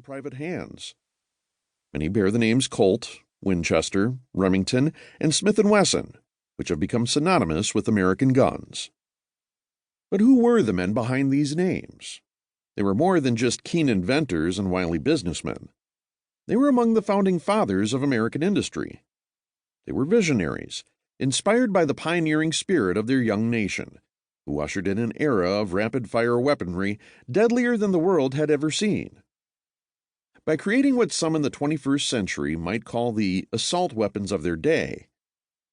private hands. Many bear the names Colt, Winchester, Remington, and Smith & Wesson, which have become synonymous with American guns. But who were the men behind these names? They were more than just keen inventors and wily businessmen. They were among the founding fathers of American industry. They were visionaries, inspired by the pioneering spirit of their young nation, who ushered in an era of rapid-fire weaponry deadlier than the world had ever seen. By creating what some in the 21st century might call the assault weapons of their day,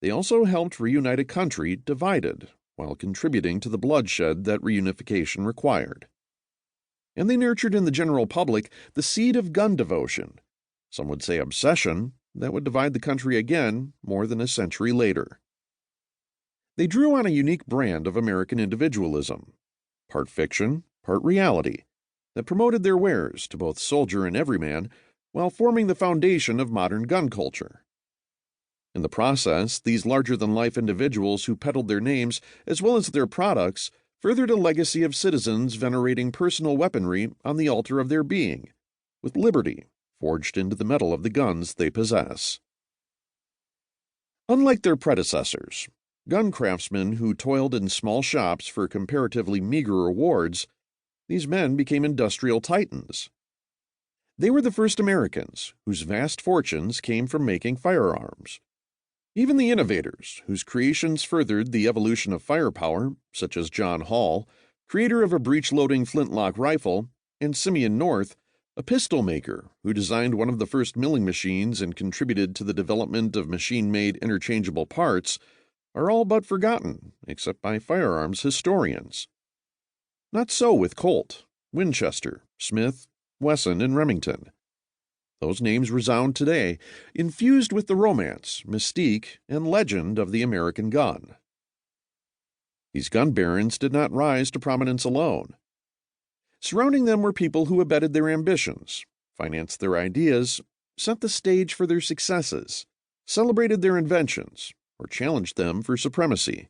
they also helped reunite a country divided while contributing to the bloodshed that reunification required. And they nurtured in the general public the seed of gun devotion, some would say obsession, that would divide the country again more than a century later. They drew on a unique brand of American individualism, part fiction, part reality, that promoted their wares to both soldier and everyman while forming the foundation of modern gun culture. In the process, these larger-than-life individuals who peddled their names as well as their products furthered a legacy of citizens venerating personal weaponry on the altar of their being, with liberty forged into the metal of the guns they possess. Unlike their predecessors, gun craftsmen who toiled in small shops for comparatively meager rewards, these men became industrial titans. They were the first Americans whose vast fortunes came from making firearms. Even the innovators, whose creations furthered the evolution of firepower, such as John Hall, creator of a breech-loading flintlock rifle, and Simeon North, a pistol maker who designed one of the first milling machines and contributed to the development of machine-made interchangeable parts, are all but forgotten, except by firearms historians. Not so with Colt, Winchester, Smith, Wesson, and Remington. Those names resound today, infused with the romance, mystique, and legend of the American gun. These gun barons did not rise to prominence alone. Surrounding them were people who abetted their ambitions, financed their ideas, set the stage for their successes, celebrated their inventions, or challenged them for supremacy.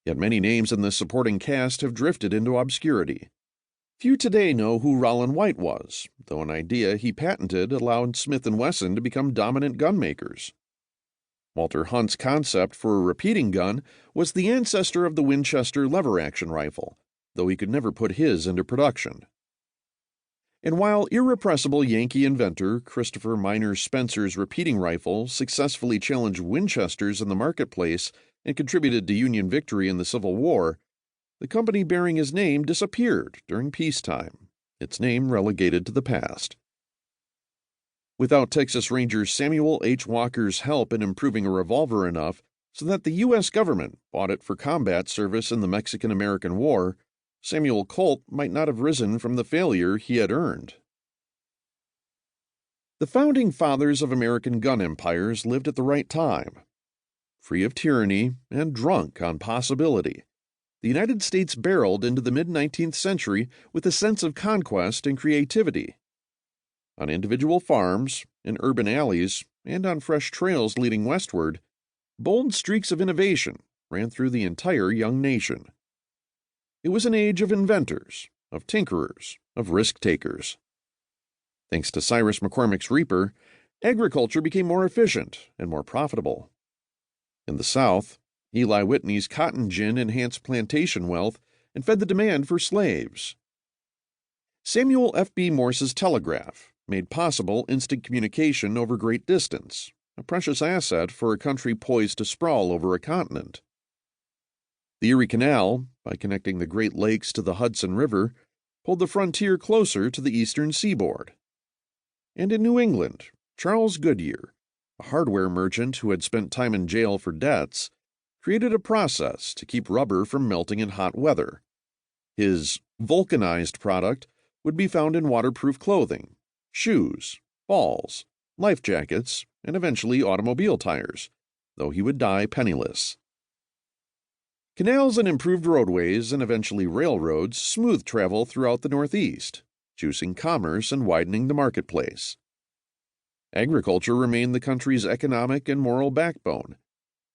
Yet many names in this supporting cast have drifted into obscurity. Few today know who Rollin White was, though an idea he patented allowed Smith & Wesson to become dominant gun makers. Walter Hunt's concept for a repeating gun was the ancestor of the Winchester lever-action rifle, though he could never put his into production. And while irrepressible Yankee inventor Christopher Minor Spencer's repeating rifle successfully challenged Winchesters in the marketplace and contributed to Union victory in the Civil War, the company bearing his name disappeared during peacetime, its name relegated to the past. Without Texas Ranger Samuel H. Walker's help in improving a revolver enough so that the U.S. government bought it for combat service in the Mexican-American War, Samuel Colt might not have risen from the failure he had earned. The founding fathers of American gun empires lived at the right time. Free of tyranny and drunk on possibility, the United States barreled into the mid-19th century with a sense of conquest and creativity. On individual farms, in urban alleys, and on fresh trails leading westward, bold streaks of innovation ran through the entire young nation. It was an age of inventors, of tinkerers, of risk-takers. Thanks to Cyrus McCormick's Reaper, agriculture became more efficient and more profitable. In the South, Eli Whitney's cotton gin enhanced plantation wealth and fed the demand for slaves. Samuel F.B. Morse's telegraph made possible instant communication over great distance, a precious asset for a country poised to sprawl over a continent. The Erie Canal, by connecting the Great Lakes to the Hudson River, pulled the frontier closer to the eastern seaboard. And in New England, Charles Goodyear, a hardware merchant who had spent time in jail for debts, created a process to keep rubber from melting in hot weather. His vulcanized product would be found in waterproof clothing, shoes, balls, life jackets, and eventually automobile tires, though he would die penniless. Canals and improved roadways and eventually railroads smoothed travel throughout the Northeast, juicing commerce and widening the marketplace. Agriculture remained the country's economic and moral backbone,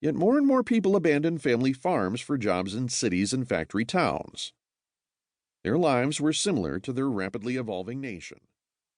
yet more and more people abandoned family farms for jobs in cities and factory towns. Their lives were similar to their rapidly evolving nation.